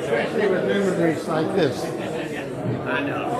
Especially with memories like this. I know.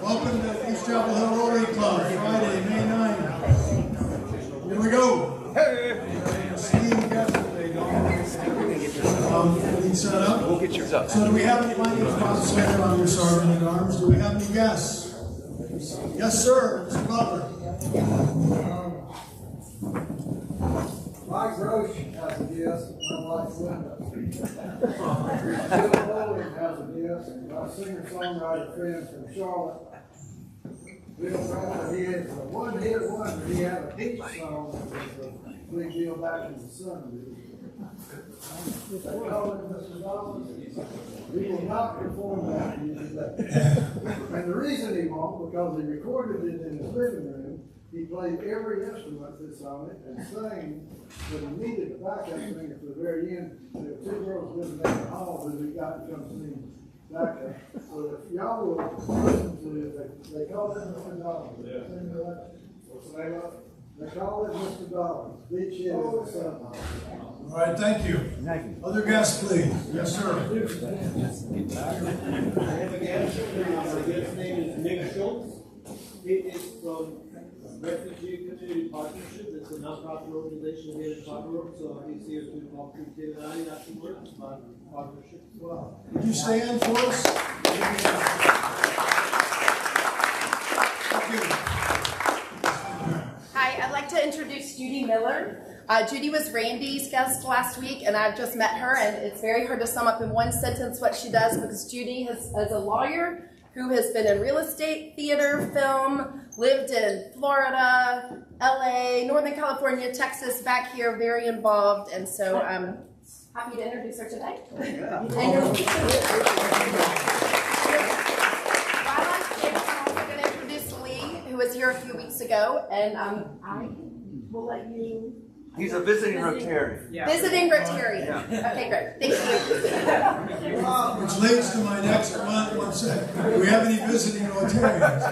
Welcome to East Chapel Hill Rotary Club, Friday, May 9th. Here we go. Steve, yesterday, getting set up. We'll get yours up. So do we have any, my name is Bob Slater, I'm your sergeant at arms. Do we have any guests? Yes, sir, Mr. Butler. Mike Roche has a guest, my wife Linda. Bill Bowling has a guest, my singer-songwriter friend from Charlotte. Bill Bradley, he has a one-hit wonder. He had a beach song that was a big deal back in the 70s. We call it Mr. Dollars. He will not perform that today. And the reason he won't, because he recorded it in his living room. He played every instrument that's on it and sang, but he needed a backup singer for the very end. There were two girls living down the hall who we got to come sing backup. So if y'all will listen to it, they call it Mr. Dollars. They call it Mr. Dollars. Beach Head is the son. All right, thank you. Other guests, please. Yes, sir. I have a guest. Our guest's name is Nick Schultz. He is from Refugee Community Partnership. It's a nonprofit organization here in Park Road. So he's here to talk to Tim and I afterwards about partnership. Wow. Would you stand for us? Thank you. Hi, I'd like to introduce Judy Miller. Judy was Randy's guest last week, and I've just met her, and it's very hard to sum up in one sentence what she does because Judy is a lawyer who has been in real estate, theater, film, lived in Florida, LA, Northern California, Texas, back here, very involved, and so I'm happy to introduce her today. I'm also going to introduce Lee, who was here a few weeks ago, and I will let you... He's a visiting Rotarian. Visiting Rotarian. Okay, great. Thank you. Which leads to my next one second. Do we have any visiting Rotarians?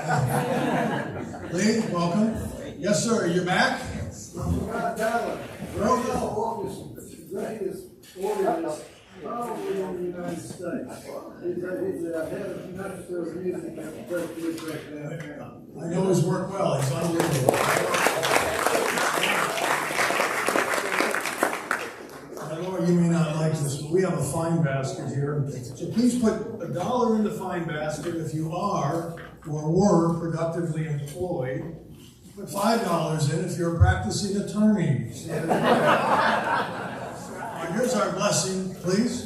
Lee, welcome. Yes, sir. You're back? Scott Dallin. Right now, August, the greatest organist probably in the United States. He's the head of Master of Music at the Church District downtown. I know his work well. He's unbelievable. Laura, you may not like this, but we have a fine basket here. So please put $1 in the fine basket if you are or were productively employed. Put $5 in if you're a practicing attorney. So, here's our blessing, please.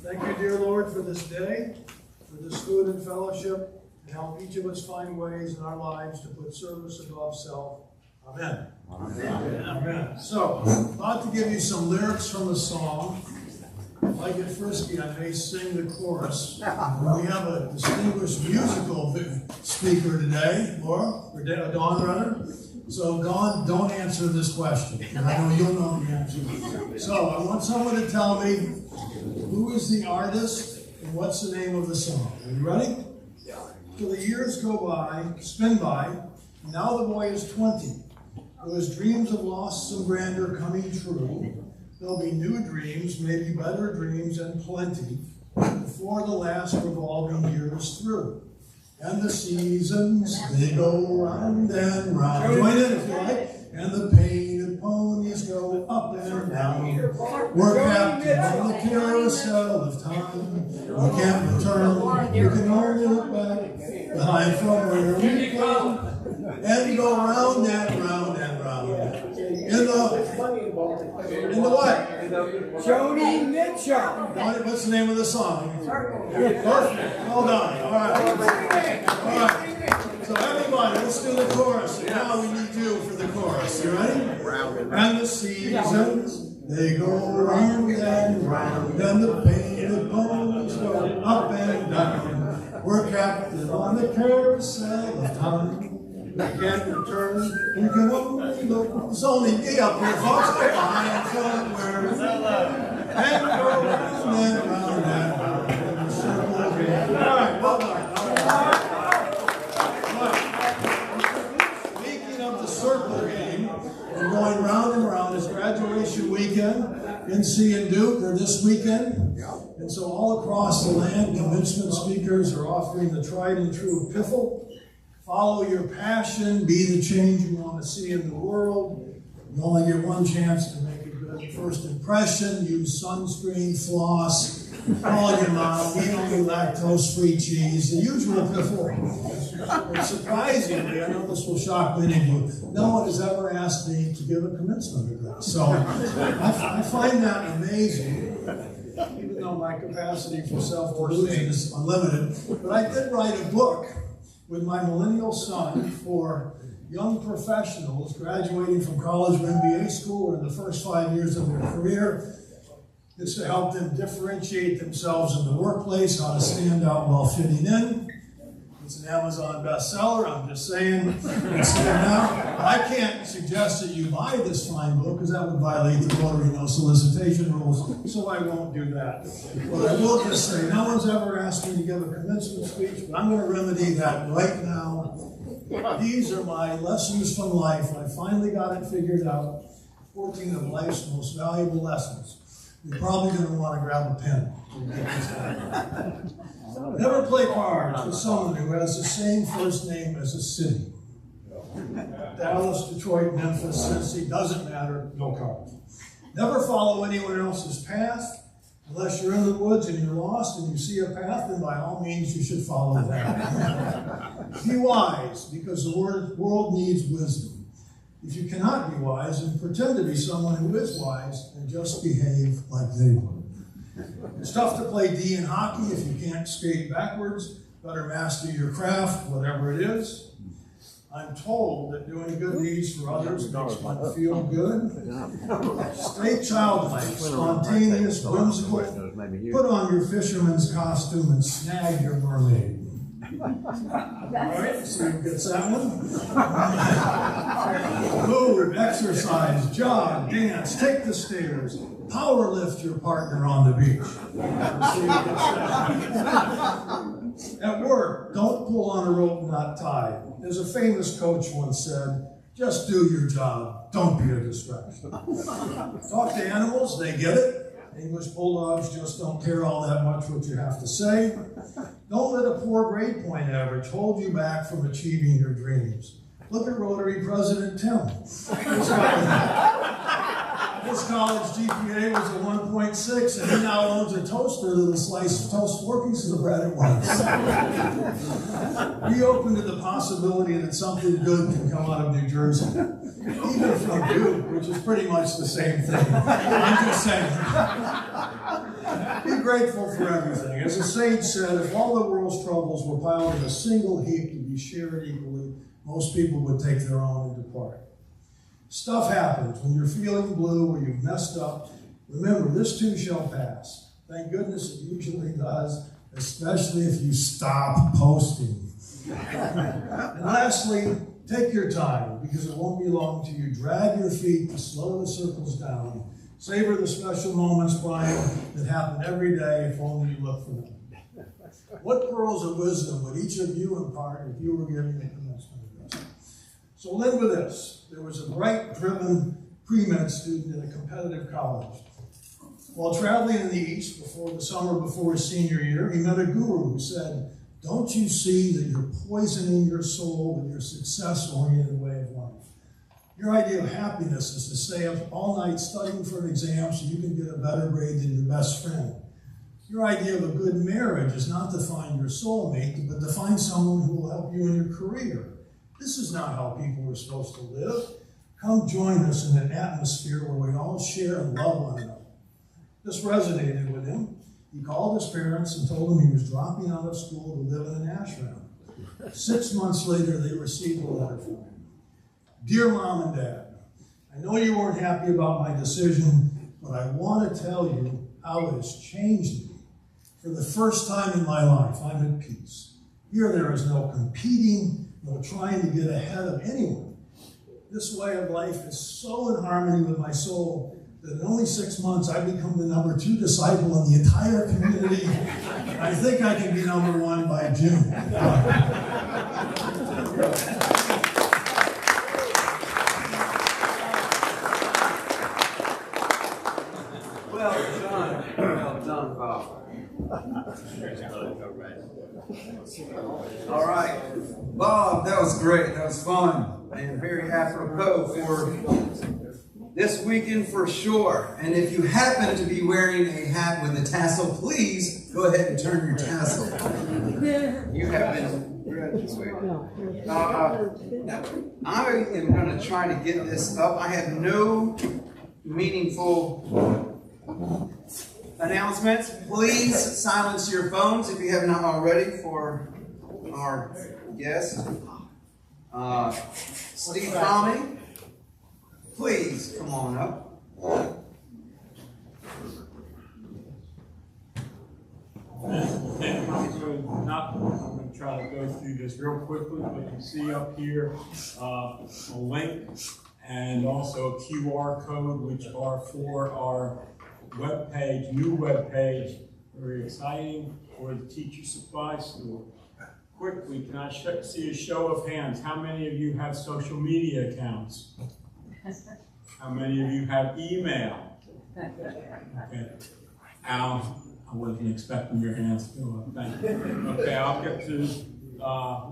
Thank you, dear Lord, for this day, for this food and fellowship, and help each of us find ways in our lives to put service above self. Amen. Amen. Amen. So, I'm about to give you some lyrics from a song. If I get frisky, I may sing the chorus. We have a distinguished musical speaker today, Laura, or Dawn, rather. So, Dawn, don't answer this question. I know you'll know the answer. So, I want someone to tell me who is the artist and what's the name of the song. Are you ready? So the years go by, spin by, and now the boy is 20. Though his dreams of lost some grandeur coming true, There'll be new dreams, maybe better dreams and plenty, before the last revolving year is through. And the seasons, they go round and round. Join in if you like. And the painted ponies go up and down. We're captain on the carousel of time. We can't return, we can only look back behind from where we came. And go round and round and round. In the what? Joni Mitchell. What's the name of the song? Perfect. Well done. All right. All right. So everybody, let's do the chorus. And now we need you for the chorus. You ready? And the seasons, they go round and round. And the painted ponies go up and down. We're captain on the carousel of time. We can't return, we can only look. It's only me up here, folks. Stay behind somewhere. And go round and round and round in the circle again. All right, well done. All right. Speaking of the circle game, we're going round and round. It's graduation weekend. NC and Duke are this weekend. And so all across the land, commencement speakers are offering the tried and true epiphal. Follow your passion, be the change you want to see in the world. You only get one chance to make a good first impression. Use sunscreen, floss, call your mom, eat only lactose-free cheese, the usual epiphal. But surprisingly, I know this will shock many of you, no one has ever asked me to give a commencement address. So I find that amazing, even though my capacity for self-delusion is unlimited. But I did write a book with my millennial son for young professionals graduating from college or MBA school or in the first 5 years of their career. It's to help them differentiate themselves in the workplace, how to stand out while fitting in. It's an Amazon bestseller, I'm just saying. It's there now. I can't suggest that you buy this fine book because that would violate the Rotary no solicitation rules, so I won't do that. But I will just say, no one's ever asked me to give a commencement speech, but I'm going to remedy that right now. These are my lessons from life. I finally got it figured out. 14 of life's most valuable lessons. You're probably going to want to grab a pen. Never play cards with someone who has the same first name as a city. Dallas, Detroit, Memphis, Cincy, doesn't matter, no cards. Never follow anyone else's path. Unless you're in the woods and you're lost and you see a path, then by all means you should follow that. Be wise, because the world needs wisdom. If you cannot be wise, then pretend to be someone who is wise and just behave like they would. It's tough to play D in hockey if you can't skate backwards. Better master your craft, whatever it is. I'm told that doing good deeds for others makes one feel good. Stay childlike, spontaneous, whimsical. Put on your fisherman's costume and snag your mermaid. All right, so who gets that one? Move, exercise, jog, dance, take the stairs, power lift your partner on the beach. At work, don't pull on a rope not tied. As a famous coach once said, just do your job, don't be a distraction. Talk to animals, they get it. English bulldogs just don't care all that much what you have to say. Don't let a poor grade point average hold you back from achieving your dreams. Look at Rotary President Tim. His college GPA was a 1.6, and he now owns a toaster that'll slice toast 4 pieces of bread at once. Be open to the possibility that something good can come out of New Jersey. Even from Duke, which is pretty much the same thing. I'm just saying. Be grateful for everything. As a sage said, if all the world's troubles were piled in a single heap to be shared equally, most people would take their own and depart. Stuff happens. When you're feeling blue or you've messed up, remember, this too shall pass. Thank goodness it usually does, especially if you stop posting. And lastly, take your time, because it won't be long till you drag your feet to slow the circles down. Savor the special moments, Brian, that happen every day if only you look for them. What pearls of wisdom would each of you impart if you were giving a commencement address? So I'll end with this. There was a bright, driven pre-med student at a competitive college. While traveling in the East before the summer before his senior year, he met a guru who said, "Don't you see that you're poisoning your soul with your success-oriented way of life? Your idea of happiness is to stay up all night studying for an exam so you can get a better grade than your best friend. Your idea of a good marriage is not to find your soulmate, but to find someone who will help you in your career. This is not how people are supposed to live. Come join us in an atmosphere where we all share and love one another." This resonated with him. He called his parents and told them he was dropping out of school to live in an ashram. 6 months later, they received a letter from him. "Dear Mom and Dad, I know you weren't happy about my decision, but I want to tell you how it has changed me. For the first time in my life, I'm at peace. Here there is no competing, no trying to get ahead of anyone. This way of life is so in harmony with my soul that in only 6 months I've become the number 2 disciple in the entire community. I think I can be number 1 by June." Well done, Bob. All right, Bob, that was great. That was fun and very apropos for this weekend for sure. And if you happen to be wearing a hat with a tassel, please go ahead and turn your tassel. You have been graduated. I am going to try to get this up. I have no meaningful announcements. Please silence your phones if you have not already for our guest. Steve Tommy, please come on up. I'm going to try to go through this real quickly, but you see up here a link and also a QR code, which are for our web page, new web page, very exciting, for the Teacher Supply Store. Quickly, can I see a show of hands? How many of you have social media accounts? How many of you have email? Okay. Al, I wasn't expecting your hands to go up. Thank you. Okay, I'll get to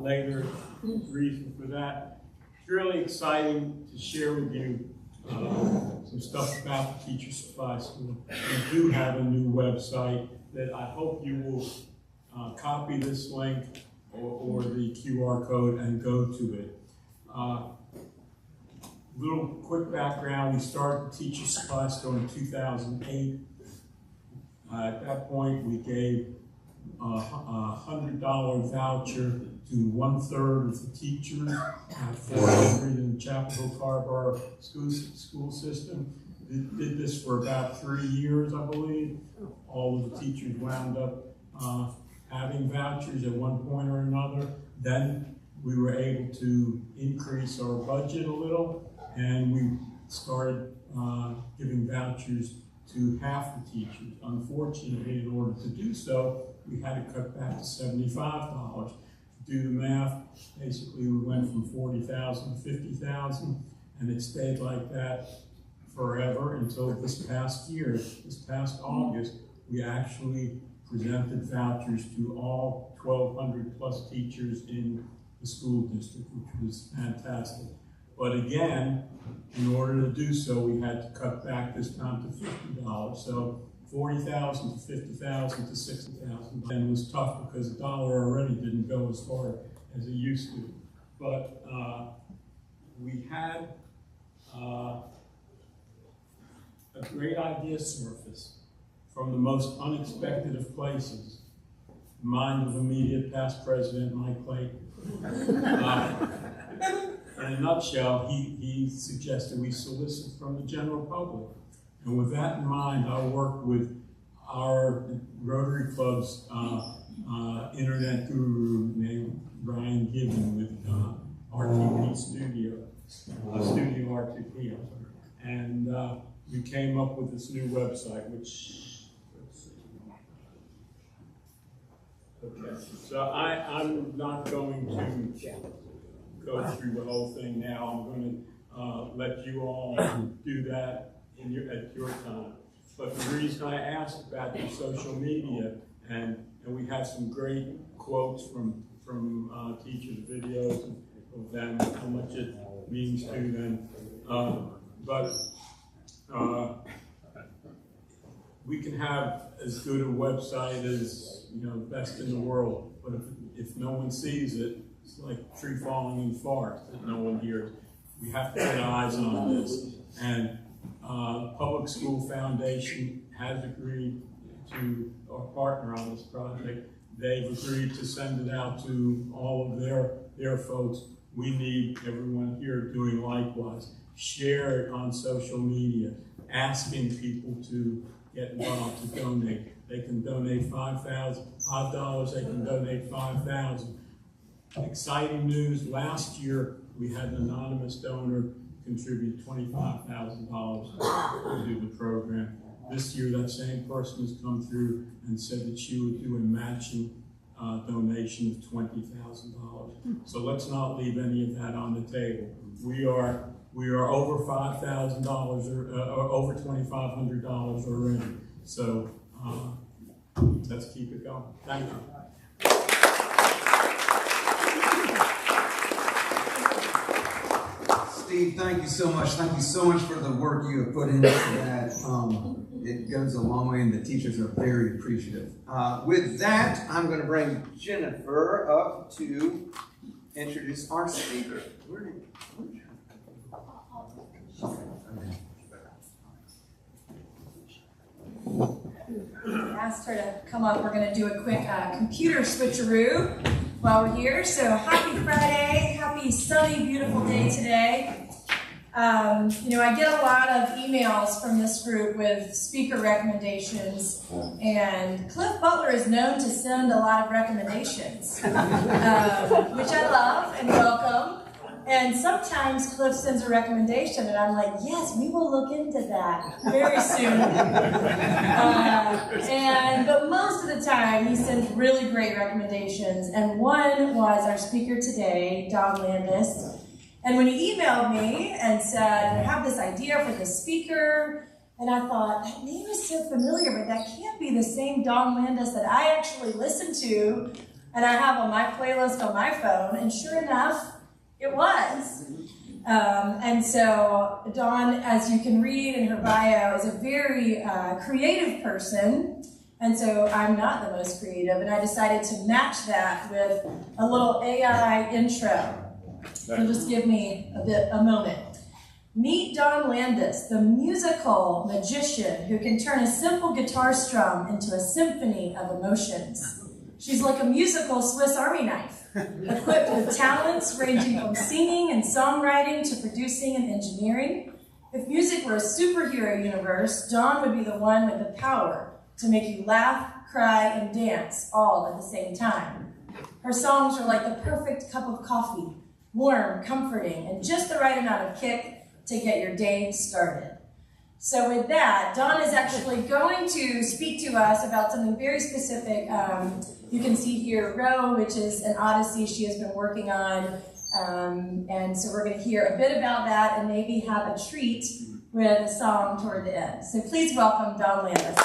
later reason for that. It's really exciting to share with you some stuff about the Teacher Supply Store. We do have a new website that I hope you will copy this link or the QR code and go to it. Little quick background, we started the Teacher Supply Store in 2008. At that point, we gave a $100 voucher to 1/3 of the teachers, 400 in the Chapel Hill Carrboro school system. Did this for about 3 years, I believe. All of the teachers wound up having vouchers at one point or another. Then we were able to increase our budget a little, and we started giving vouchers to half the teachers. Unfortunately, in order to do so, we had to cut back to $75. To do the math, basically we went from 40,000 to 50,000, and it stayed like that forever until this past year. This past August, we actually presented vouchers to all 1,200 plus teachers in the school district, which was fantastic. But again, in order to do so, we had to cut back this time to $50. So 40,000 to 50,000 to 60,000. And it was tough because the dollar already didn't go as far as it used to. But we had a great idea surface from the most unexpected of places. The mind of immediate past president Mike Clayton. In a nutshell, he suggested we solicit from the general public. And with that in mind, I worked with our Rotary Club's internet guru named Brian Gibbon with RTP Studio, Studio RTP. And we came up with this new website, which, let's see. Okay, so I'm not going to go through the whole thing now. I'm going to let you all do that at your time. But the reason I asked about the social media, and we had some great quotes from teachers' videos of them, how much it means to them. We can have as good a website as, the best in the world, but if no one sees it, it's like a tree falling in the forest that no one hears. We have to get eyes on this. And the Public School Foundation has agreed to partner on this project. They've agreed to send it out to all of their folks. We need everyone here doing likewise. Share it on social media, asking people to get involved, to donate. They can donate $5, they can donate $5,000. Exciting news, last year we had an anonymous donor contribute $25,000 to do the program. This year that same person has come through and said that she would do a matching donation of $20,000. So let's not leave any of that on the table. We are over $5,000 or over $2,500 already. So let's keep it going. Thank you. Steve, thank you so much. Thank you so much for the work you have put into that. It goes a long way, and the teachers are very appreciative. With that, I'm going to bring Jennifer up to introduce our speaker. Asked her to come up. We're going to do a quick computer switcheroo while we're here. So happy Friday, happy sunny, beautiful day today. I get a lot of emails from this group with speaker recommendations, and Cliff Butler is known to send a lot of recommendations, which I love and welcome. And sometimes Cliff sends a recommendation, and I'm like, yes, we will look into that very soon. But most of the time, he sends really great recommendations. And one was our speaker today, Don Landis. And when he emailed me and said, I have this idea for the speaker, and I thought, that name is so familiar, but that can't be the same Don Landis that I actually listen to and I have on my playlist on my phone. And sure enough, it was. And so Dawn, as you can read in her bio, is a very creative person. And so I'm not the most creative, and I decided to match that with a little AI intro. So just give me a moment. Meet Don Landis, the musical magician who can turn a simple guitar strum into a symphony of emotions. She's like a musical Swiss Army knife, equipped with talents ranging from singing and songwriting to producing and engineering. If music were a superhero universe, Dawn would be the one with the power to make you laugh, cry, and dance all at the same time. Her songs are like the perfect cup of coffee, warm, comforting, and just the right amount of kick to get your day started. So with that, Dawn is actually going to speak to us about something very specific. You can see here Row, which is an odyssey she has been working on. And so we're going to hear a bit about that and maybe have a treat with a song toward the end. So please welcome Dawn Landis.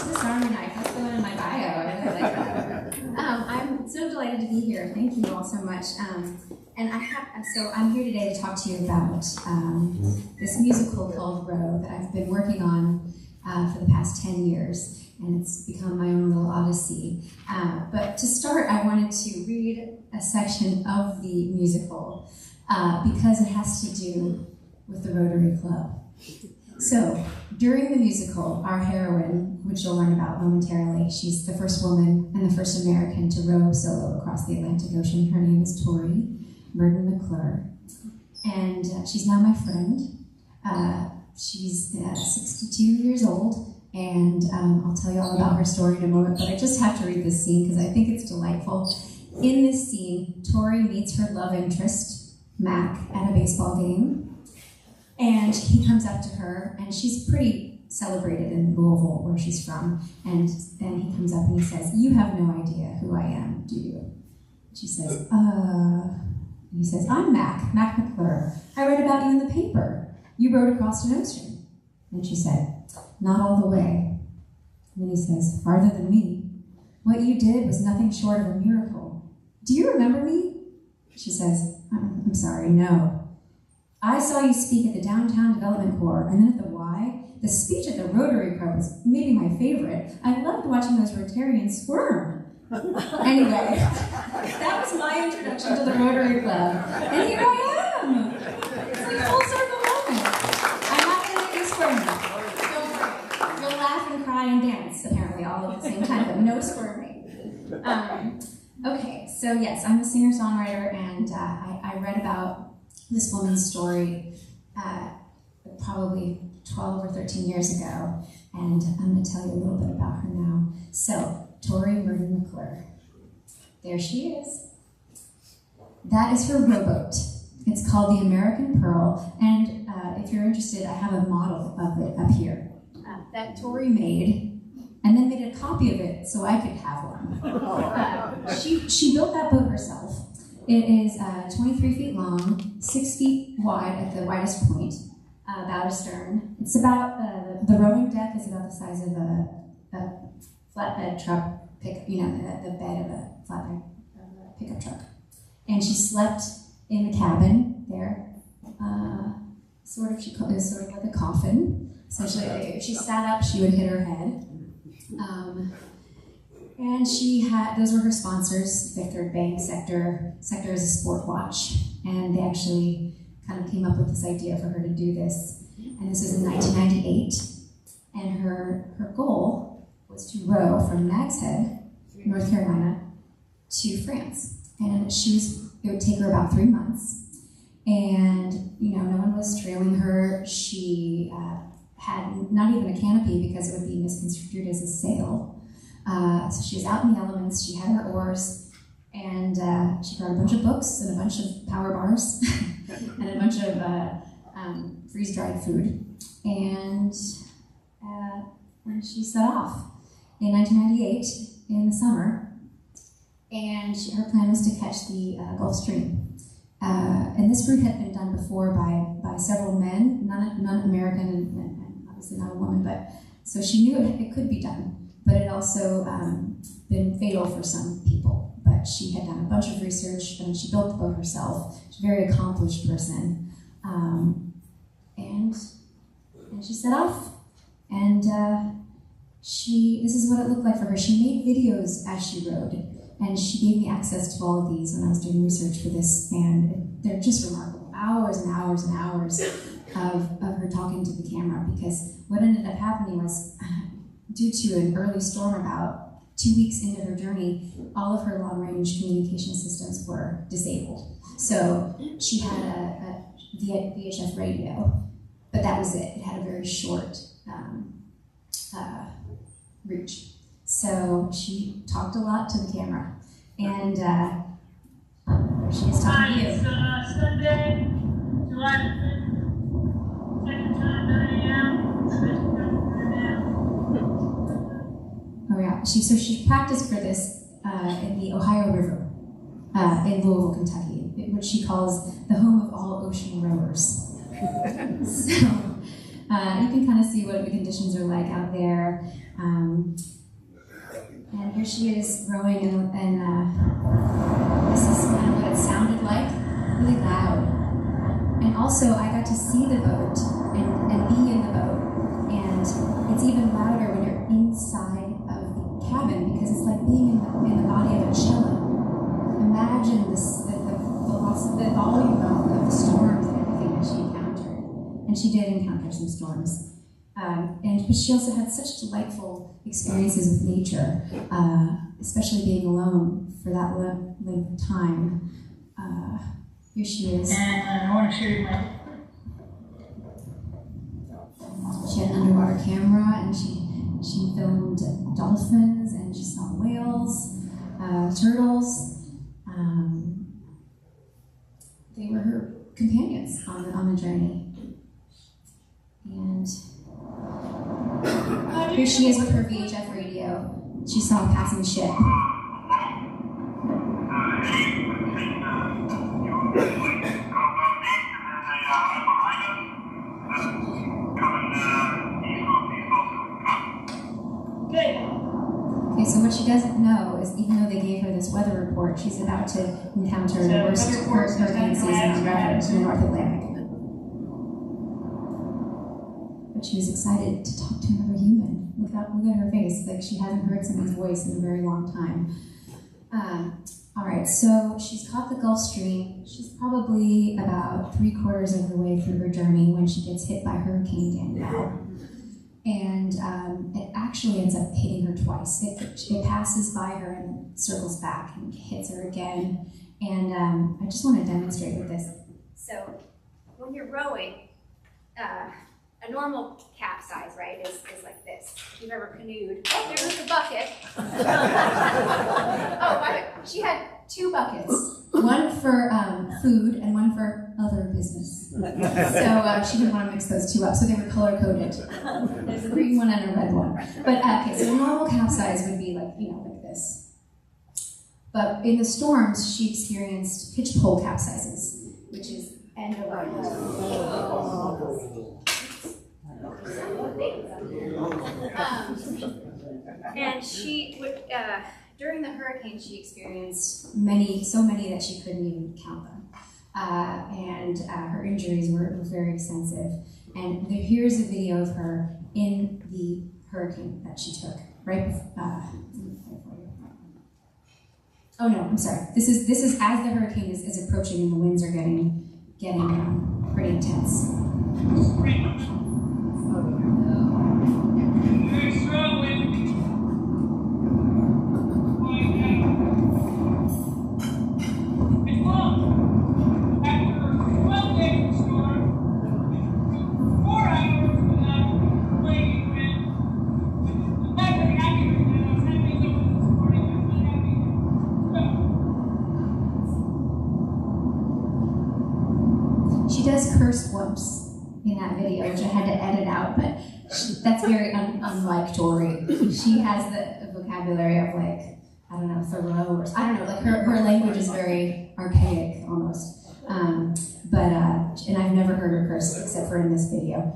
Swiss Army knife, that's the one in my bio. I really like that. I'm so delighted to be here. Thank you all so much. So I'm here today to talk to you about this musical called Row that I've been working on for the past 10 years, and it's become my own little odyssey. But to start, I wanted to read a section of the musical because it has to do with the Rotary Club. So, during the musical, our heroine, which you'll learn about momentarily, she's the first woman and the first American to row solo across the Atlantic Ocean. Her name is Tori Merton McClure, and she's now my friend. She's 62 years old, and I'll tell you all about her story in a moment, but I just have to read this scene because I think it's delightful. In this scene, Tori meets her love interest, Mac, at a baseball game. And he comes up to her, and she's pretty celebrated in Louisville, where she's from. And then he comes up and he says, "You have no idea who I am, do you?" She says, And He says, I'm Mac McClure. I read about you in the paper. You rowed across an ocean. And she said, not all the way. And then he says, farther than me. What you did was nothing short of a miracle. Do you remember me? She says, I'm sorry, no. I saw you speak at the Downtown Development Corps, and then at the Y. The speech at the Rotary Club was maybe my favorite. I loved watching those Rotarians squirm. Anyway, that was my introduction to the Rotary Club. And here I am. It's like a full circle moment. I'm not going to make you squirm. Don't worry. You'll laugh and cry and dance, apparently, all at the same time, but no squirming. Okay, so yes, I'm a singer-songwriter, and I read about this woman's story probably 12 or 13 years ago, and I'm going to tell you a little bit about her now. So, Tori Murdy McClure. There she is. That is her rowboat. It's called the American Pearl, and if you're interested, I have a model of it up here that Tori made, and then made a copy of it so I could have one. She built that boat herself. It is 23 feet long, 6 feet wide at the widest point, about astern. It's about, the rowing deck is about the size of a flatbed truck, the bed of a flatbed pickup truck. And she slept in the cabin there, it was sort of like a coffin. Essentially, if she sat up, she would hit her head. And those were her sponsors, Fifth Third Bank, Sector is a sport watch. And they actually kind of came up with this idea for her to do this. And this was in 1998. And her goal was to row from Nags Head, North Carolina, to France. And it would take her about 3 months. And, no one was trailing her. She had not even a canopy because it would be misconstrued as a sail. So she was out in the elements, she had her oars, and she brought a bunch of books and a bunch of power bars and a bunch of freeze-dried food. And she set off in 1998 in the summer, and her plan was to catch the Gulf Stream. And this route had been done before by several men, none American and obviously not a woman, but so she knew it could be done. But it also been fatal for some people. But she had done a bunch of research, and she built the boat herself. She's a very accomplished person. And she set off. And this is what it looked like for her. She made videos as she rowed, and she gave me access to all of these when I was doing research for this, and they're just remarkable. Hours and hours and hours of her talking to the camera, because what ended up happening was, due to an early storm about 2 weeks into her journey, all of her long-range communication systems were disabled. So she had a VHF radio, but that was it. It had a very short reach. So she talked a lot to the camera, and she is talking to you. It's Sunday, July 5th, second time 9 a.m. Oh yeah, she practiced for this in the Ohio River in Louisville, Kentucky, which she calls the home of all ocean rowers. So you can kind of see what the conditions are like out there. And here she is rowing, and this is kind of what it sounded like, really loud. And also, I got to see the boat and be in the boat, and it's even louder when you're inside of the cabin, because it's like being in the body of a cello. Imagine the volume of the storms and everything that she encountered. And she did encounter some storms. But she also had such delightful experiences with nature, especially being alone for that length of time. Here she is. And I want to show you my... She had an underwater camera, and she filmed dolphins, and she saw whales, turtles. They were her companions on the journey. And here she is with her VHF radio. She saw a passing ship. Okay, so what she doesn't know is even though they gave her this weather report, she's about to encounter the worst hurricane season on record in the North Atlantic. But she was excited to talk to another human. Look at her face, like she hasn't heard someone's voice in a very long time. All right, so she's caught the Gulf Stream. She's probably about 3/4 of the way through her journey when she gets hit by Hurricane Danielle. And it actually ends up hitting her twice. It passes by her and circles back and hits her again. And I just want to demonstrate with this. So when you're rowing, a normal capsize, right, is like this. If you've ever canoed, there's the bucket. Oh, by the way, she had 2 buckets. One for food and one for other business. So she didn't want to mix those 2 up, so they were color-coded. There's a green one and a red one. But okay, so a normal capsize would be like, like this. But in the storms, she experienced pitch pole capsizes, which is end over And she would, during the hurricane, she experienced so many that she couldn't even count them. And her injuries were very extensive. And here's a video of her in the hurricane that she took, right before. Oh no, I'm sorry. This is as the hurricane is approaching and the winds are getting pretty intense. Very strong wind. It's long. After 12 days of storm, 4 hours without waking wind. I'm not very happy right now. I was happy a little bit this morning. I'm not happy. She does curse once in that video, which I had to edit out, but that's very unlike Tori. She has the vocabulary of like, I don't know, Thoreau, or I don't know, like her language is very archaic almost. And I've never heard her curse except for in this video.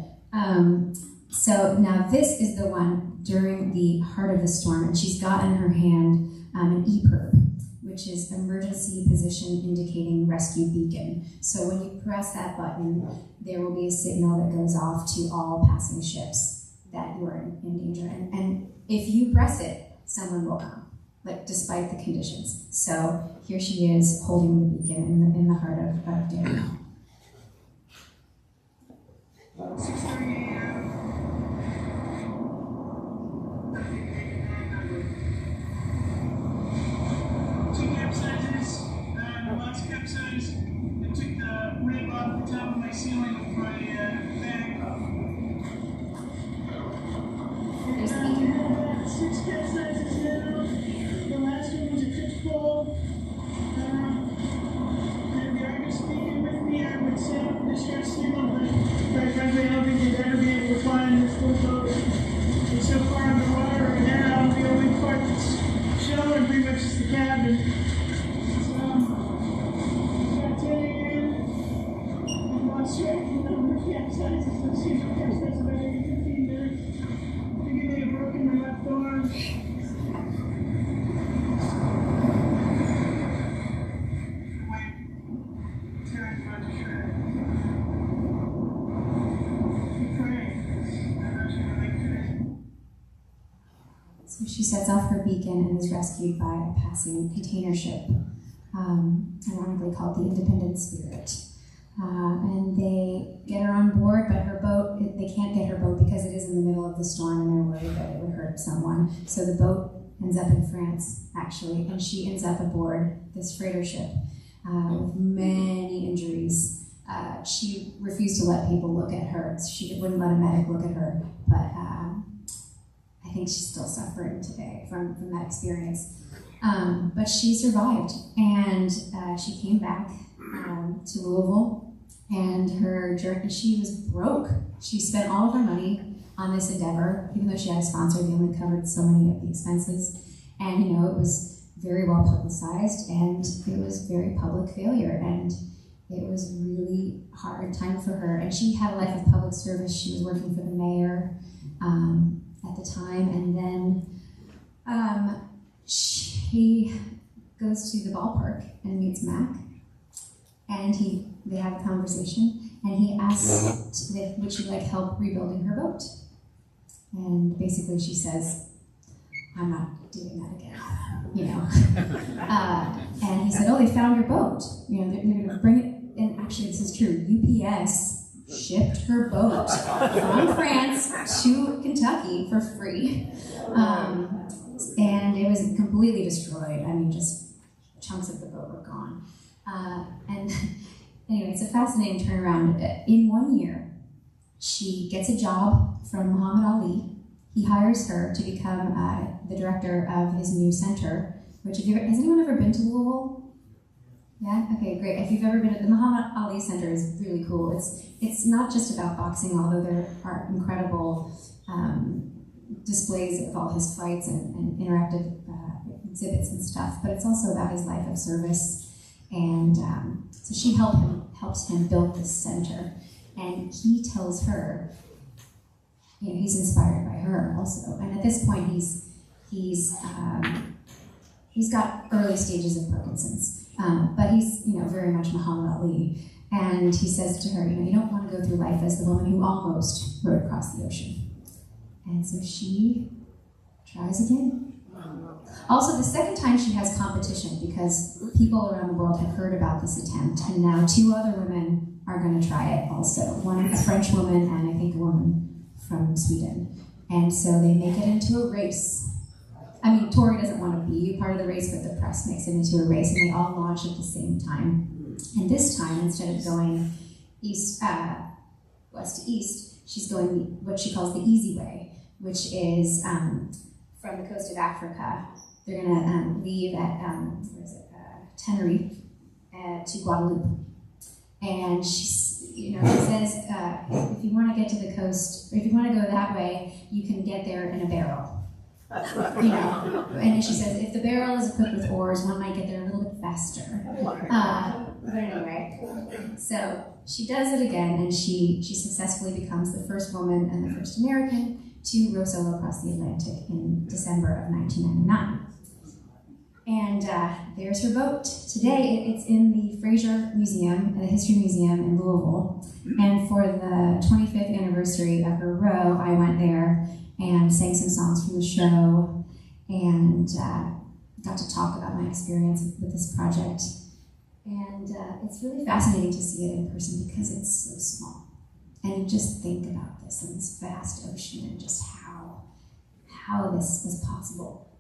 So now this is the one during the heart of the storm, and she's got in her hand an EPIRB, which is Emergency Position Indicating Rescue Beacon. So when you press that button, there will be a signal that goes off to all passing ships that you are in danger. And if you press it, someone will come, like despite the conditions. So here she is holding the beacon in the heart of Danielle. 6:30 a.m. Two capsizes. The last capsize, I took the rib off the top of my ceiling with my bag. There's the beacon. 6 capsizes now. The last one was a pitch pole. And the Argus beacon with me, I would set up the share signal, but quite frankly, I don't think we'd ever be able to find this full boat. It's so far underwater right now, the only part that's showing pretty much is the cabin. So, got 10 a.m. I'm on straight from the number of capsizes. Let's see if I capsize about every 15 minutes. I think I may have broken my left arm. So she sets off her beacon and is rescued by a passing container ship, ironically called the Independent Spirit. And they get her on board, but her boat, they can't get her boat because it is in the middle of the storm and they're worried that it would hurt someone. So the boat ends up in France, actually, and she ends up aboard this freighter ship with many injuries. She refused to let people look at her. She wouldn't let a medic look at her, but I think she's still suffering today from that experience. But she survived, and she came back to Louisville, and her journey, she was broke. She spent all of her money on this endeavor, even though she had a sponsor, they only covered so many of the expenses. And, it was very well publicized, and it was very public failure. And it was a really hard time for her. And she had a life of public service. She was working for the mayor at the time. And then she goes to the ballpark and meets Mac. And they have a conversation. And he asks, would she like help rebuilding her boat? And basically she says, I'm not doing that again, you know. And he said, oh, they found your boat. You know, they're going to bring it. And actually, this is true. UPS shipped her boat from France to Kentucky for free. And it was completely destroyed. I mean, just chunks of the boat were gone. And anyway, it's a fascinating turnaround. In 1 year, she gets a job from Muhammad Ali. He hires her to become the director of his new center, which has anyone ever been to Louisville? Yeah? Okay, great. If you've ever been to the Muhammad Ali Center, is really cool. It's not just about boxing, although there are incredible displays of all his fights and interactive exhibits and stuff, but it's also about his life of service. And so she helps him build this center. And he tells her, you know, he's inspired by her also. And at this point, he's got early stages of Parkinson's. But he's, you know, very much Muhammad Ali. And he says to her, you know, you don't want to go through life as the woman who almost rode across the ocean. And so she tries again. Also, the second time she has competition because people around the world have heard about this attempt. And now 2 other women are going to try it also. One, a French woman, and I think a woman from Sweden. And so they make it into a race. I mean, Tori doesn't want to be a part of the race, but the press makes it into a race, and they all launch at the same time. And this time, instead of going west to east, she's going what she calls the easy way, which is from the coast of Africa. They're going to leave at Tenerife to Guadeloupe. And she says, if you want to get to the coast, or if you want to go that way, you can get there in a barrel. You know, and she says if the barrel is equipped with oars, one might get there a little bit faster. But anyway, so she does it again, and she successfully becomes the first woman and the first American to row solo across the Atlantic in December of 1999. And there's her boat. Today, it's in the Fraser Museum, the History Museum in Louisville. And for the 25th anniversary of her row, I went there and sang some songs from the show, and got to talk about my experience with this project. And it's really fascinating to see it in person because it's so small. And you just think about this and this vast ocean and just how this was possible.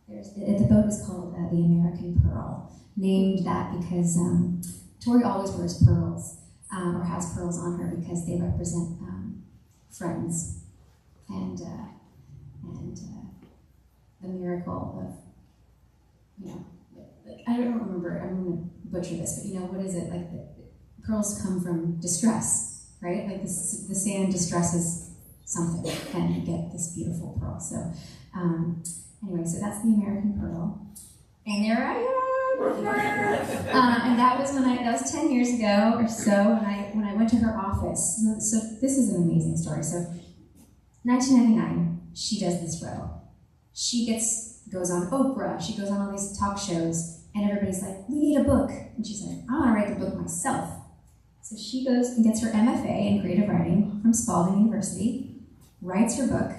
The boat is called the American Pearl, named that because Tori always wears pearls. Or has pearls on her because they represent friends and the miracle of, you know, I don't remember, I'm going to butcher this, but you know, what is it? Like, the pearls come from distress, right? Like the sand distresses something and you get this beautiful pearl. So anyway, so that's the American Pearl. And there I am. And that was 10 years ago or so when I went to her office. So this is an amazing story. So 1999, she does this row. She goes on Oprah. She goes on all these talk shows, and everybody's like, "We need a book." And she's like, "I want to write the book myself." So she goes and gets her MFA in creative writing from Spalding University, writes her book,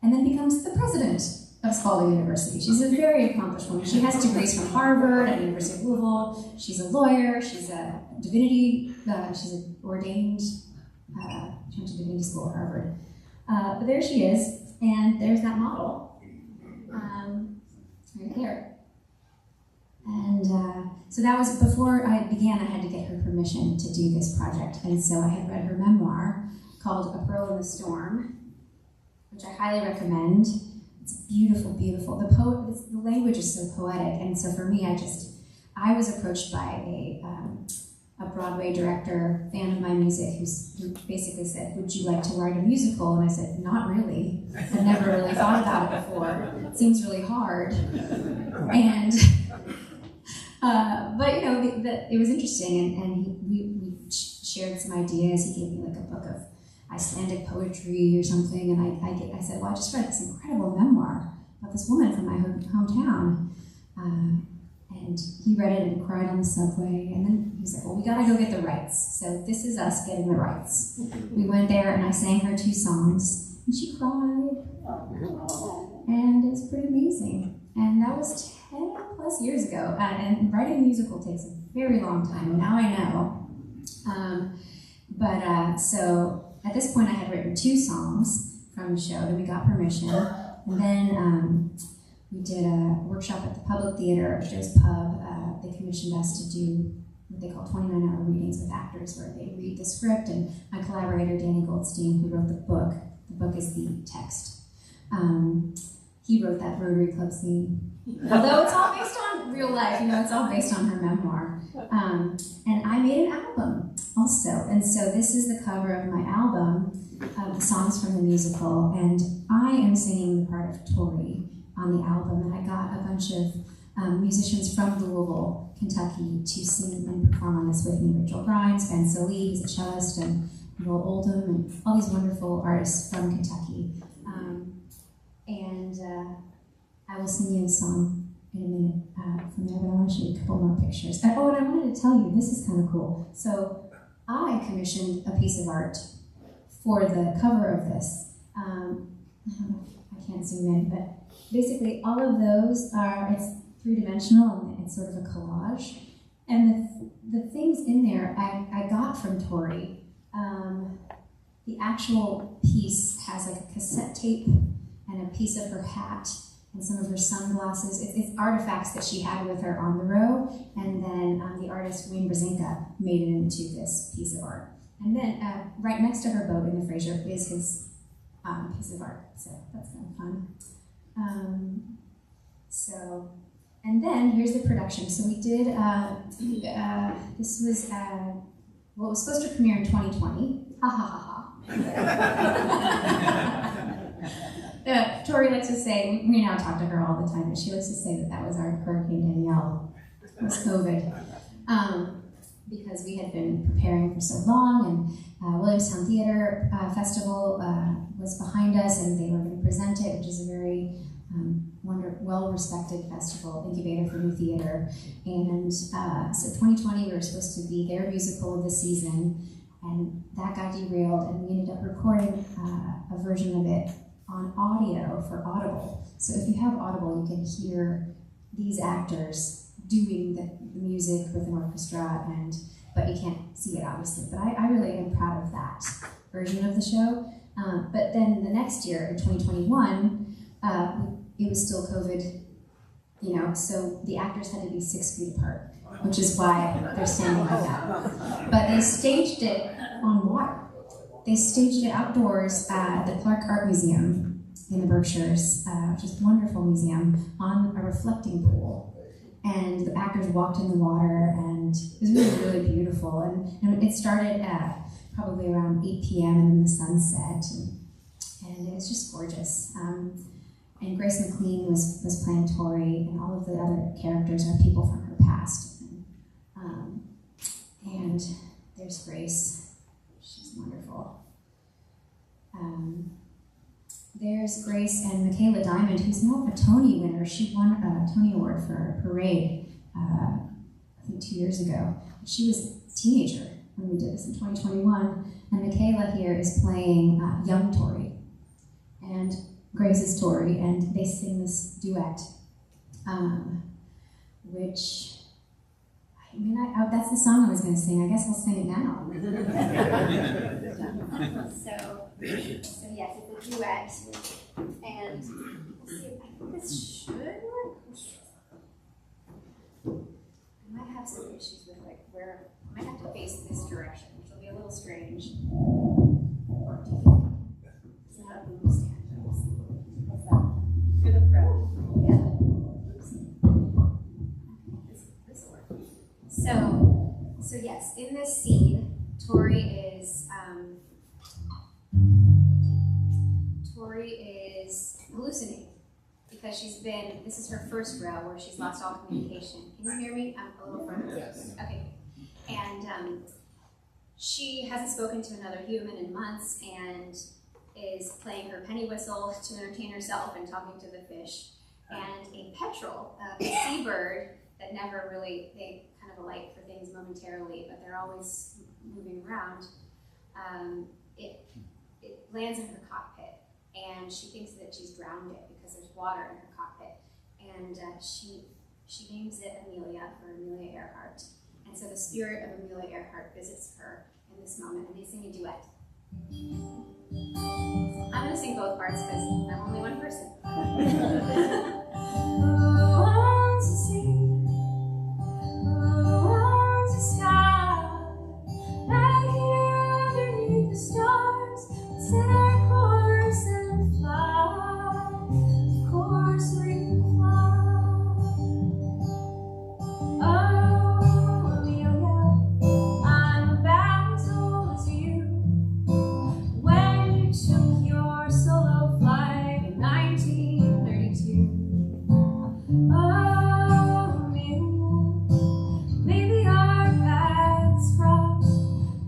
and then becomes the president of Spalding University. She's a very accomplished woman. She has degrees from Harvard and the University of Louisville. She's a lawyer. She's a divinity. She's an ordained. She went to divinity school at Harvard. But there she is, and there's that model right there. And so that was before I began. I had to get her permission to do this project, and so I had read her memoir called "A Pearl in the Storm," which I highly recommend. It's beautiful, beautiful. The language is so poetic, and so for me, I was approached by a Broadway director, fan of my music, who basically said, "Would you like to write a musical?" And I said, "Not really. I've never really thought about it before. It seems really hard." And But you know, it was interesting, and we shared some ideas. He gave me like a book of Icelandic poetry or something, and I said, well, I just read this incredible memoir about this woman from my hometown. And he read it and cried on the subway, and then he was like, well, we gotta go get the rights. So this is us getting the rights. We went there and I sang her 2 songs, and she cried. And it was pretty amazing. And that was 10 plus years ago. And writing a musical takes a very long time. Now I know. So at this point I had written 2 songs from the show, and we got permission. And then we did a workshop at the Public Theater at Joe's Pub. They commissioned us to do what they call 29-hour readings with actors, where they read the script, and my collaborator, Danny Goldstein, who wrote the book is the text. He wrote that Rotary Club scene. Although it's all based on real life, you know, it's all based on her memoir. And I made an album also. And so this is the cover of my album, the songs from the musical, and I am singing the part of Tori on the album, and I got a bunch of musicians from Louisville, Kentucky, to sing and perform on this with me. Rachel Grimes, Ben Solee, who's a cellist, and Will Oldham, and all these wonderful artists from Kentucky. I will sing you a song in a minute from there, but I want to show you a couple more pictures. And I wanted to tell you, this is kind of cool. So I commissioned a piece of art for the cover of this. I don't know if I can't zoom in, but basically all of those it's 3-dimensional, and it's sort of a collage. And the things in there I got from Tori. The actual piece has like a cassette tape and a piece of her hat and some of her sunglasses. It's artifacts that she had with her on the row, and then the artist Wayne Brzezinka made it into this piece of art. And then right next to her boat in the Fraser is his piece of art, so that's kind of fun. And then here's the production. So we did, this was, it was supposed to premiere in 2020. Ha ha ha ha. Tori likes to say, we now talk to her all the time, but she likes to say that was our Hurricane Danielle. It was COVID. Because we had been preparing for so long, and Williamstown Theater Festival was behind us, and they were going to present it, which is a very well-respected festival, incubator for new theater. And so 2020, we were supposed to be their musical of the season, and that got derailed, and we ended up recording a version of it on audio for Audible. So if you have Audible, you can hear these actors doing the music with an orchestra, but you can't see it, obviously. But I really am proud of that version of the show. But then the next year, in 2021, it was still COVID, you know, so the actors had to be 6 feet apart, which is why they're standing like that. But they staged it on water. They staged it outdoors at the Clark Art Museum in the Berkshires, which is a wonderful museum, on a reflecting pool. And the actors walked in the water, and it was really, really beautiful. And it started at probably around 8 p.m. and then the sun set, and it was just gorgeous. And Grace McLean was playing Tori, and all of the other characters are people from her past. And there's Grace. She's wonderful. There's Grace and Michaela Diamond, who's now a Tony winner. She won a Tony Award for Parade, I think 2 years ago. She was a teenager when we did this in 2021. And Michaela here is playing young Tori. And Grace is Tori, and they sing this duet, which, I mean, that's the song I was going to sing. I guess I'll sing it now. So yes, it's a duet, and let's see, I think this should work. I might have some issues with where I might have to face this direction, which will be a little strange. Or do you think? Is that a boom stand? What's that? You're the pro. Yeah. This will work. So yes, in this scene, Tori is hallucinating. because this is her first row where she's lost all communication. Can you hear me? I'm a little further. Yes. Okay. And she hasn't spoken to another human in months and is playing her penny whistle to entertain herself and talking to the fish. And a petrel, a seabird that never really, they kind of alight for things momentarily, but they're always moving around. It lands in her cockpit, and she thinks that she's drowned it because there's water in her cockpit. And she names it Amelia for Amelia Earhart. And so the spirit of Amelia Earhart visits her in this moment, and they sing a duet. I'm going to sing both parts because I'm only one person. Who wants to see? Who wants to sky? Right here underneath the stars, set our course and fly. Of course we can fly. Oh, Amelia, I'm about as old as you. When you took your solo flight in 1932. Oh, Amelia, maybe our paths crossed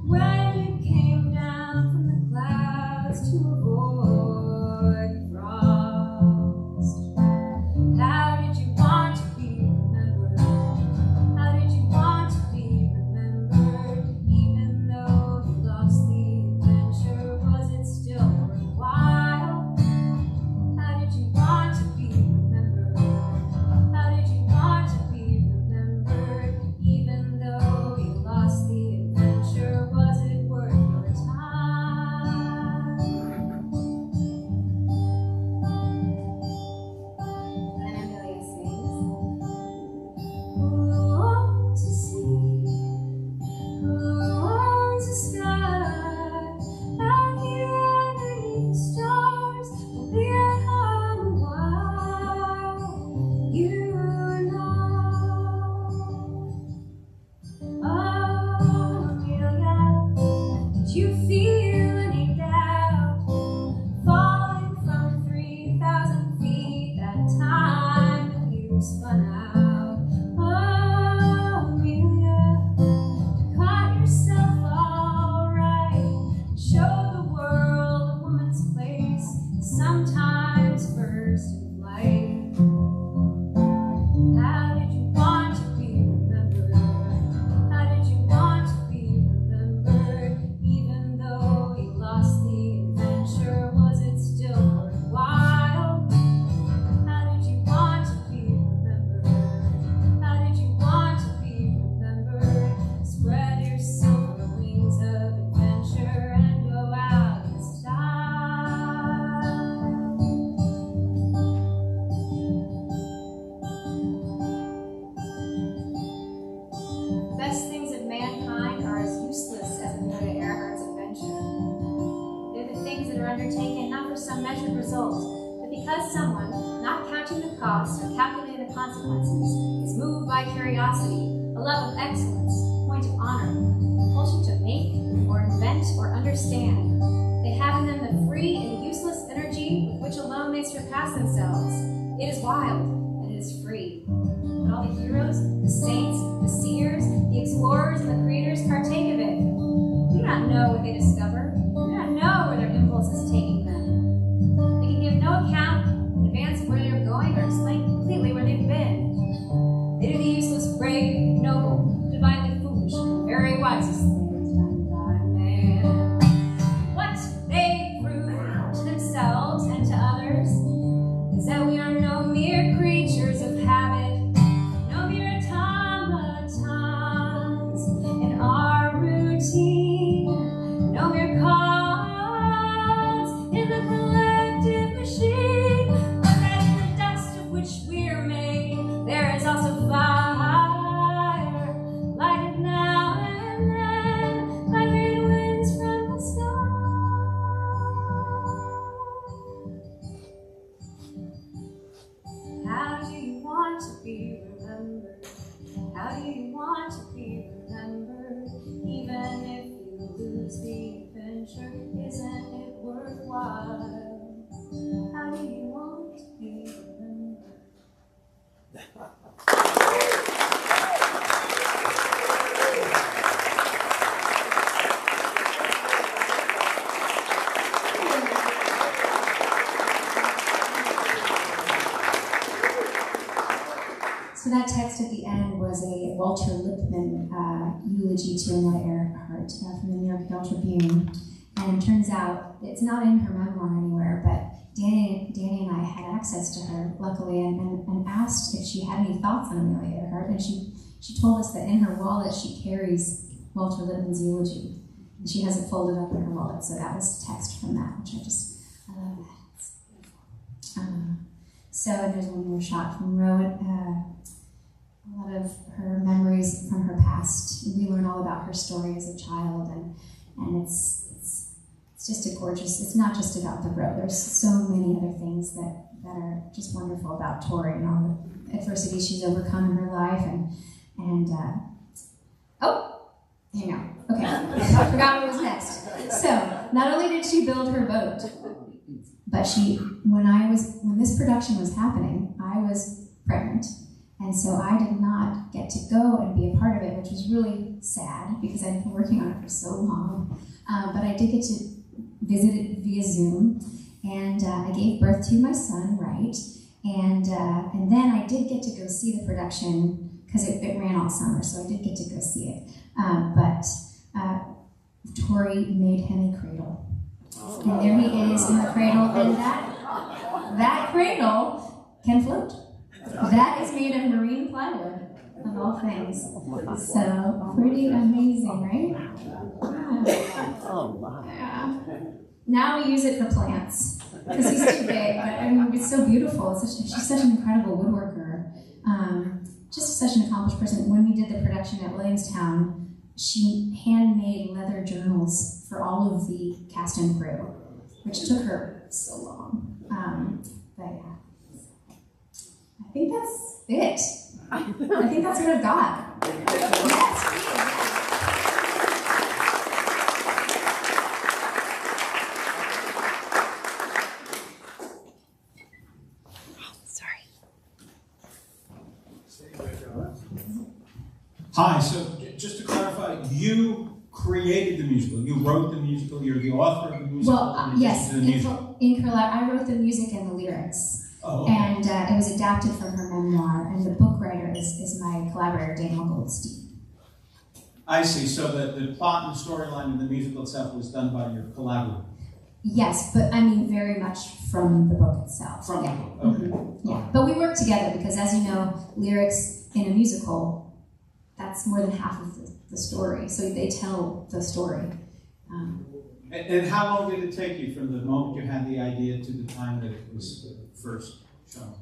when you came down from the clouds to avoid the frost. How did you want to be remembered? How did you want to be remembered? Even though you lost the adventure, was it still worthwhile? How did you want to be remembered? How did you want to be remembered? Even though you lost the adventure, was it worth your time? Then Amelia sings, who wants to see? Who wants a sky? Out here underneath the stars, we'll be at home while you know. Oh, Amelia, did you feel any doubt falling from 3,000 feet that time that you spun out? Oh, Amelia, you caught yourself all right. Show the world a woman's place is sometimes first in flight. How did you want to be remembered? How did you want to be remembered? Even though you lost the adventure, was it still worthwhile? How did you want to be remembered? How did you want to be remembered? Spread your silver wings of adventure and go out in style. The best things of mankind are as useless as Amelia Earhart's adventure. They're the things that are undertaken not for some measured result, but because someone, not counting the cost or calculating the consequences, is moved by curiosity, a love of excellence, a point of honor, a compulsion to make or invent or understand. They have in them the free and useless energy with which alone they surpass themselves. It is wild and it is free. But all the heroes, the saints, the seers, the explorers, and the creators partake of it. We do not know what they discover. We do not know where their impulse is taking them. They can give no account in advance of where they're going or explain completely where they've been. They do the useless, brave, noble, divinely foolish, and very wisest things done by man. What they prove to themselves and to others is that we are no mere creatures of habit, no mere automatons in our routine, no mere cogs in the collective machine, but that in the dust of which we're made, there is also fire, lighted now and then by great winds from the sky. How do you want to be remembered? How do you want to be remembered? Even if you lose the adventure, isn't it worthwhile? How do you want to be remembered? text at the end was a Walter Lippmann eulogy to Annette Earhart from the New York Herald Tribune. And it turns out it's not in her memoir anywhere, but Danny and I had access to her, luckily, and asked if she had any thoughts on Amelia Earhart. And she told us that in her wallet she carries Walter Lippmann's eulogy. And she has it folded up in her wallet, so that was text from that, which I love that. It's beautiful. So there's one more shot from Rowan. A lot of her memories from her past. We learn all about her story as a child, and it's just a gorgeous. It's not just about the road. There's so many other things that are just wonderful about Tori and all the adversity she's overcome in her life, and oh, hang on. Okay, I forgot what was next. So not only did she build her boat, but when this production was happening, I was pregnant. And so I did not get to go and be a part of it, which was really sad because I'd been working on it for so long. But I did get to visit it via Zoom, and I gave birth to my son, right? And then I did get to go see the production because it ran all summer, so I did get to go see it. But Tori made him a cradle. And there he is in the cradle, and that cradle can float. That is made of marine plywood, of all things. So, pretty amazing, right? Yeah. Now we use it for plants, because he's too big, but I mean, it's so beautiful. She's such an incredible woodworker. Just such an accomplished person. When we did the production at Williamstown, she handmade leather journals for all of the cast and crew, which took her so long. But yeah. I think that's it. I think that's what I've got. Yes. Sorry. Hi, so just to clarify, you created the musical. You wrote the musical. You're the author of the musical. Well, yes, I wrote the music and the lyrics. Oh, okay. And it was adapted from her memoir, and the book writer is my collaborator, Daniel Goldstein. I see. So the plot and the storyline of the musical itself was done by your collaborator? Yes, but I mean very much from the book itself. From yeah. the book, okay. Mm-hmm. Yeah, but we work together because, as you know, lyrics in a musical, that's more than half of the story. So they tell the story. And how long did it take you from the moment you had the idea to the time that it was first shown?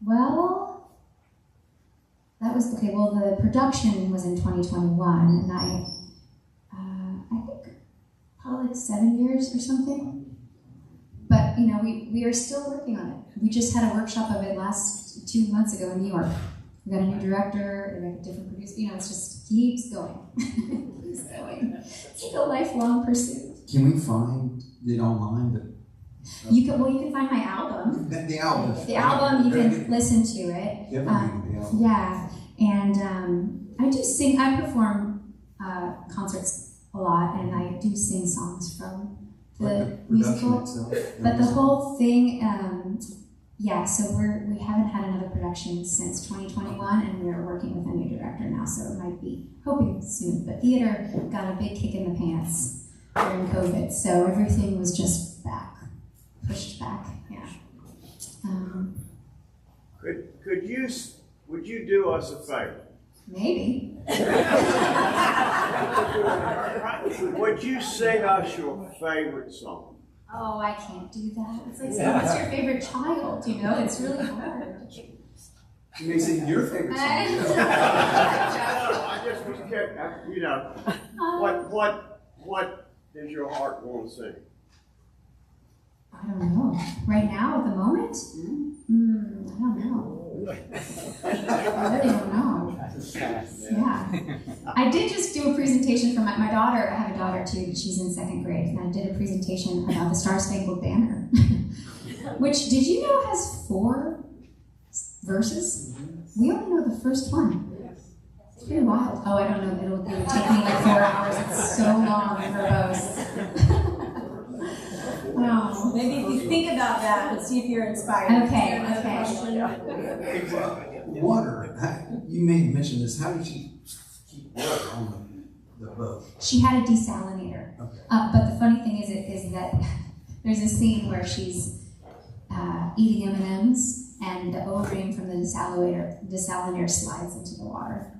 Well, that was, okay, well, the production was in 2021, and I think probably like 7 years or something. But, you know, we are still working on it. We just had a workshop of it 2 months ago in New York. We got a new director, we got a different producer, you know, it's just keeps going. Keeps going. It's like a lifelong pursuit. Can we find it online? You can find my album. The album. The album, you can listen to it. Yeah, and I do sing. I perform concerts a lot, and I do sing songs from the musical. But the whole thing, yeah. So we haven't had another production since 2021, and we're working with a new director now. So it might be hoping soon. But theater got a big kick in the pants during COVID, so everything was just pushed back, yeah. Would you do us a favor? Maybe. Would you sing us your favorite song? Oh, I can't do that. It's like saying, what's your favorite child? You know, it's really hard. You may sing your favorite song. I just was kidding. You know, what does your heart want to sing? I don't know. Right now, at the moment? I don't know. I really don't know. Yeah. I did just do a presentation for my daughter. I have a daughter too, but she's in 2nd grade. And I did a presentation about the Star Spangled Banner, which, did you know, has 4 verses? We only know the first one. It's pretty wild. Oh, I don't know. It would take me like 4 hours. It's so long and verbose. Wow. Maybe if you think about that and see if you're inspired. Okay. water, you may have mentioned this, how did she keep water on the boat? She had a desalinator. Okay. But the funny thing is that there's a scene where she's eating M&Ms and the O-ring from the desalinator slides into the water.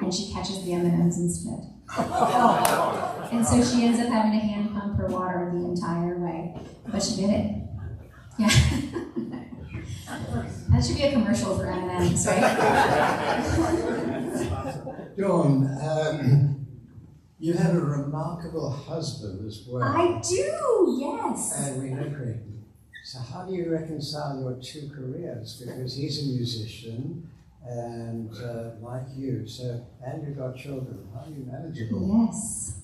And she catches the M&Ms instead. And so she ends up having to hand pump her water the entire way. But she did it. Yeah. That should be a commercial for M&Ms, right? Dawn, you have a remarkable husband as well. I do, yes. And we know Creighton. So how do you reconcile your two careers? Because he's a musician and like you, and you've got children. How do you manage it all? Yes,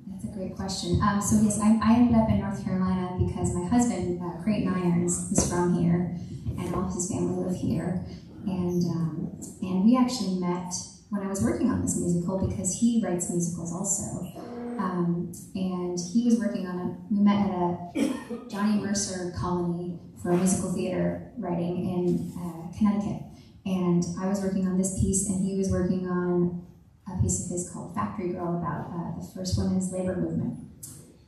that's a great question. So yes, I ended up in North Carolina because my husband, Creighton Irons, is from here, and all of his family live here. And we actually met when I was working on this musical because he writes musicals also. And he was working on we met at a Johnny Mercer colony for musical theater writing in Connecticut. And I was working on this piece, and he was working on a piece of his called Factory Girl about the first women's labor movement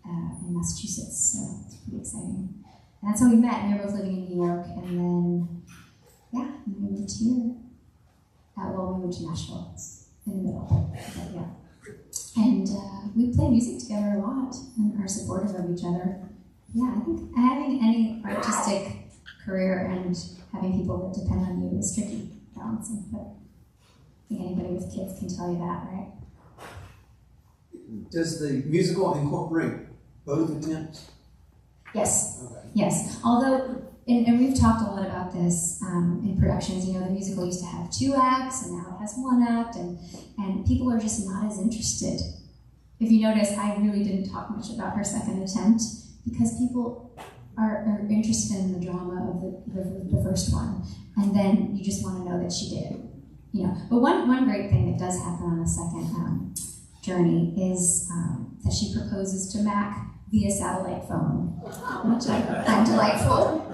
in Massachusetts. So it's pretty exciting. And that's how we met, and we were both living in New York. And then, yeah, we moved here. Well, we moved to Nashville in the middle, but yeah. And we play music together a lot and are supportive of each other. Yeah, I think having any artistic career and having people that depend on you is tricky balancing, but I think anybody with kids can tell you that, right? Does the musical incorporate both attempts? Yes. Okay. Yes. Although, and we've talked a lot about this in productions, you know, the musical used to have 2 acts and now it has 1 act, and people are just not as interested. If you notice, I really didn't talk much about her second attempt because people are interested in the drama of the first one, and then you just want to know that she did it, you know. But one great thing that does happen on the second journey is that she proposes to Mac via satellite phone, which I find delightful.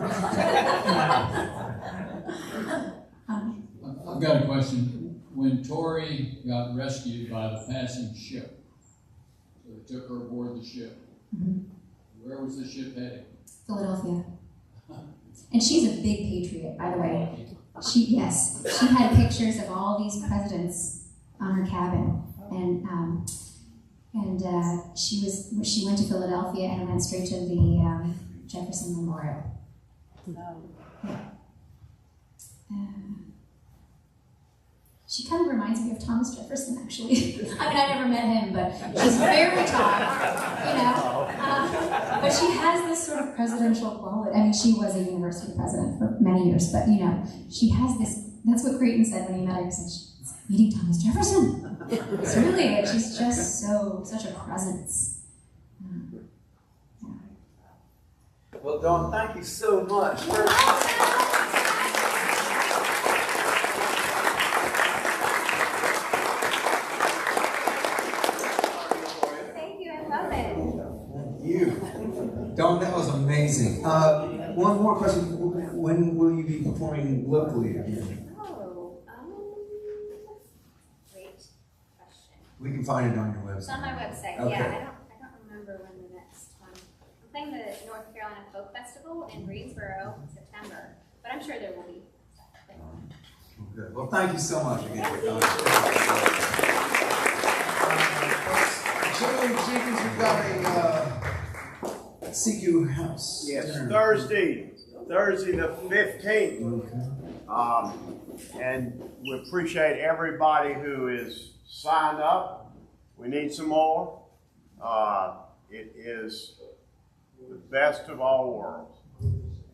I've got a question. When Tori got rescued by the passing ship, so they took her aboard the ship, where was the ship heading? Philadelphia. And she's a big patriot, by the way. She had pictures of all these presidents on her cabin, and she went to Philadelphia and went straight to the Jefferson Memorial. She kind of reminds me of Thomas Jefferson, actually. I mean, I never met him, but she's very tall, you know. But she has this sort of presidential quality. I mean, she was a university president for many years, but, you know, she has this, that's what Creighton said when he met her. He said, she's meeting Thomas Jefferson. It's really it. She's just such a presence. Well, Dawn, thank you so much. Dawn, that was amazing. One more question. When will you be performing locally again? Great question. We can find it on your website. It's on my website, Okay. yeah. I don't remember when the next one. I'm playing the North Carolina Folk Festival in Greensboro in September, but I'm sure there will be stuff. Good. Well, thank you so much again for coming. Children, Jenkins, we've got a CQ House. Yes, dinner. Thursday the 15th. And we appreciate everybody who is signed up. We need some more. It is the best of all worlds.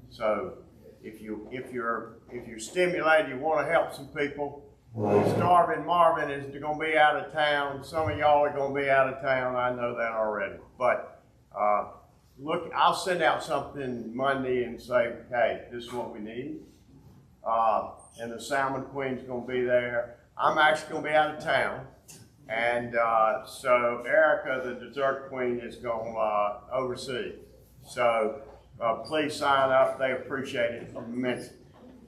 So if you're stimulated, you want to help some people. Starvin Marvin is going to be out of town. Some of y'all are going to be out of town. I know that already. But look, I'll send out something Monday and say, hey, this is what we need. And the Salmon Queen's going to be there. I'm actually going to be out of town. And so Erica, the Dessert Queen, is going to oversee. So please sign up. They appreciate it immensely.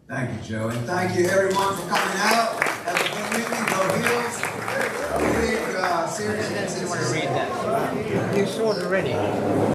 Thank you, Joe. And thank you, everyone, for coming out. Have a good weekend. Go Heels. Big series. You saw it already.